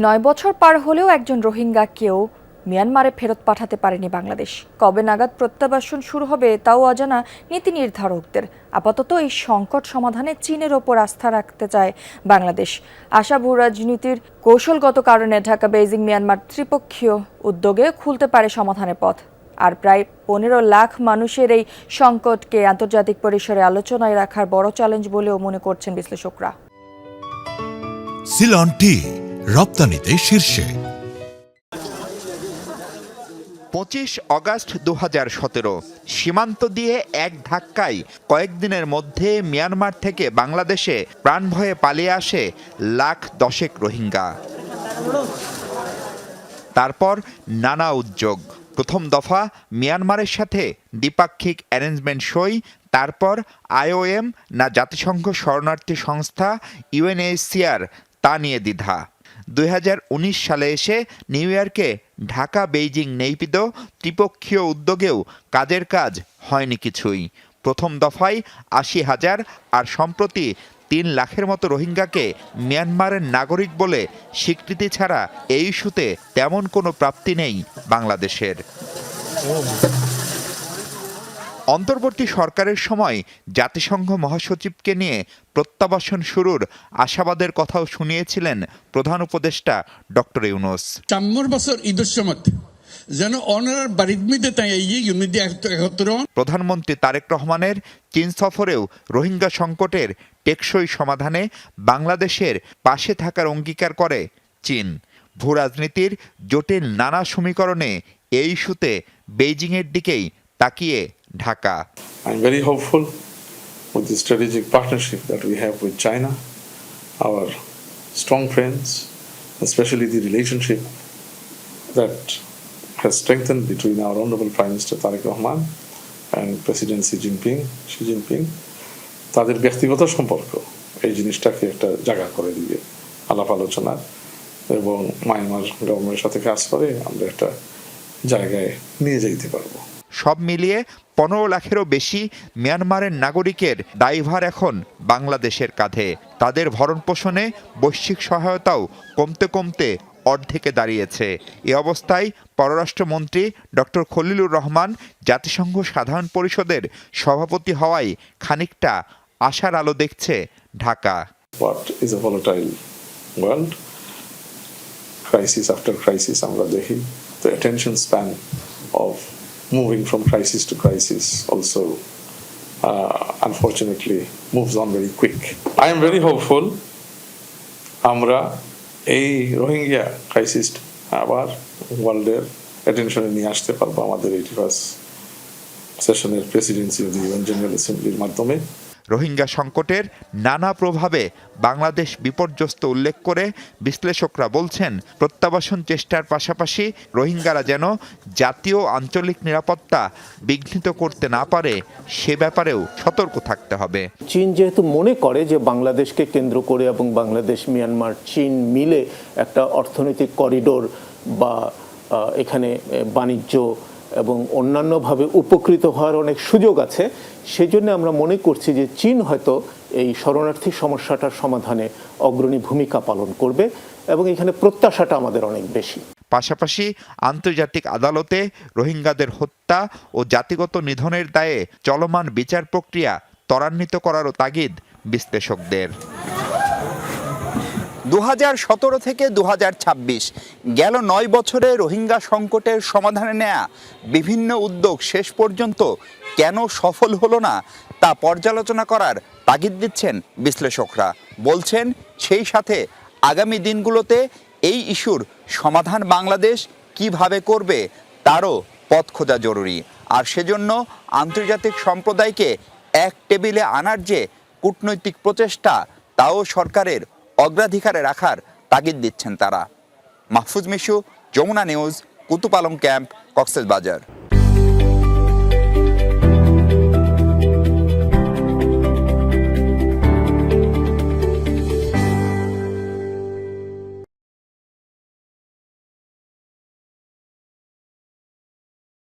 9 বছর পার হলেও একজন রোহিঙ্গাকেও মিয়ানমারে ফেরত পাঠাতে পারেনি বাংলাদেশ। কবে নাগাদ প্রত্যাবাসন শুরু হবে তাও অজানা নীতি নির্ধারকদের। আপাতত এই সংকট সমাধানে চীনের ওপর আস্থা রাখতে চায় বাংলাদেশ। আশাভু রাজনীতির কৌশলগত কারণে ঢাকা বেইজিং মিয়ানমার ত্রিপক্ষীয় উদ্যোগে খুলতে পারে সমাধানের পথ। আর প্রায় 15 লাখ মানুষের এই সংকটকে আন্তর্জাতিক পরিসরে আলোচনায় রাখার বড় চ্যালেঞ্জ বলেও মনে করছেন বিশ্লেষকরা। সিলন টি রপ্তানিতে শীর্ষে। 25 অগাস্ট 2017 সীমান্ত দিয়ে এক ধাক্কায় কয়েকদিনের মধ্যে মিয়ানমার থেকে বাংলাদেশে প্রাণভয়ে পালিয়ে আসে লাখ দশেক রোহিঙ্গা। তারপর নানা উদ্যোগ। প্রথম দফা মিয়ানমারের সাথে দ্বিপাক্ষিক অ্যারেঞ্জমেন্ট সই, তারপর IOM না জাতিসংঘ শরণার্থী সংস্থা UNHCR তা নিয়ে দ্বিধা। 2019 সালে এসে নিউ ইয়র্কে ঢাকা বেইজিং নেইপিদো ত্রিপক্ষীয় উদ্যোগেও কাজের কাজ হয়নি কিছুই। প্রথম দফায় 80,000 আর সম্প্রতি 3 লাখের মতো রোহিঙ্গাকে মিয়ানমারের নাগরিক বলে স্বীকৃতি ছাড়া এই ইস্যুতে তেমন কোনো প্রাপ্তি নেই বাংলাদেশের। অন্তর্বর্তী সরকারের সময় জাতিসংঘ মহাসচিবকে নিয়ে প্রত্যাবাসন শুরুর আশাবাদের কথাও শুনিয়েছিলেন প্রধান উপদেষ্টা ডক্টর ইউনূস। 4 বছর ঈদের সময় যেন অনার বাড়ির মধ্যে তাই ইউনিটি একত্র। প্রধানমন্ত্রী তারেক রহমানের চীন সফরেও রোহিঙ্গা সংকটের টেকসই সমাধানে বাংলাদেশের পাশে থাকার অঙ্গীকার করে চীন। ভূরাজনীতির জটিল নানা সমীকরণে এই ইস্যুতে বেইজিংয়ের দিকেই তাকিয়ে Dhaka. I'm very hopeful with the strategic partnership that we have with China, our strong friends, especially the relationship that has strengthened between our Honorable Prime Minister Tariq Rahman and President Xi Jinping. তাদের ব্যক্তিগত সম্পর্ক এই জিনিসটাকে একটা জায়গা করে দিবে আলাপ আলোচনা, এবং মায়ানমার গভর্নমেন্টের সাথে কাজ করে আমরা একটা জায়গায় নিয়ে যেতে পারবো। সব মিলিয়ে 15 লাখেরও বেশি মিয়ানমারের নাগরিকের দায়ভার এখন বাংলাদেশের কাঁধে। তাদের ভরণ পোষণে বৈশ্বিক সহায়তাও কমতে কমতে অর্ধেকে দাঁড়িয়েছে। এ অবস্থায় পররাষ্ট্রমন্ত্রী ডক্টর খলিলুর রহমান জাতিসংঘ সাধারণ পরিষদের সভাপতি হওয়ায় খানিকটা আশার আলো দেখছে Dhaka. What is a volatile world? Crisis after crisis আমরা দেখি। The attention span of moving from crisis to crisis also unfortunately moves on very quick. I am very hopeful আমরা এই রোহিঙ্গা ক্রাইসিস আবার ওয়ার্ল্ডের অ্যাটেনশনে নিয়ে আসতে পারবো আমাদের 81st সেশনের presidency of the UN general অ্যাসেম্বলির মাধ্যমে। রোহিঙ্গা সংকটের নানা প্রভাবে বাংলাদেশ বিপর্যস্ত উল্লেখ করে বিশ্লেষকরা বলছেন, প্রত্যাবাসন চেষ্টার পাশাপাশি রোহিঙ্গারা যেন জাতীয় আঞ্চলিক নিরাপত্তা বিঘ্নিত করতে না পারে সে ব্যাপারেও সতর্ক থাকতে হবে। চীন যেহেতু মনে করে যে বাংলাদেশকে কেন্দ্র করে এবং বাংলাদেশ মিয়ানমার চীন মিলে একটা অর্থনৈতিক করিডোর বা এখানে বাণিজ্য এবং অন্যান্যভাবে উপকৃত হওয়ার অনেক সুযোগ আছে, সেজন্য আমরা মনে করছি যে চীন হয়তো এই শরণার্থী সমস্যাটার সমাধানে অগ্রণী ভূমিকা পালন করবে এবং এখানে প্রত্যাশাটা আমাদের অনেক বেশি। পাশাপাশি আন্তর্জাতিক আদালতে রোহিঙ্গাদের হত্যা ও জাতিগত নিধনের দায়ে চলমান বিচার প্রক্রিয়া ত্বরান্বিত করারও তাগিদ বিশ্লেষকদের। 2017 থেকে 2026 গেল 9 বছরে রোহিঙ্গা সংকটের সমাধানে নেয়া বিভিন্ন উদ্যোগ শেষ পর্যন্ত কেন সফল হলো না তা পর্যালোচনা করার তাগিদ দিচ্ছেন বিশ্লেষকরা। বলছেন সেই সাথে আগামী দিনগুলোতে এই ইস্যুর সমাধান বাংলাদেশ কিভাবে করবে তারও পথ খোঁজা জরুরি। আর সেজন্য আন্তর্জাতিক সম্প্রদায়কে এক টেবিলে আনার যে কূটনৈতিক প্রচেষ্টা তাও সরকারের অগ্রাধিকারে রাখার তাগিদ দিচ্ছেন তারা। Mahfuz Mishu, Jamuna news, Kutupalong camp, Cox's Bazar.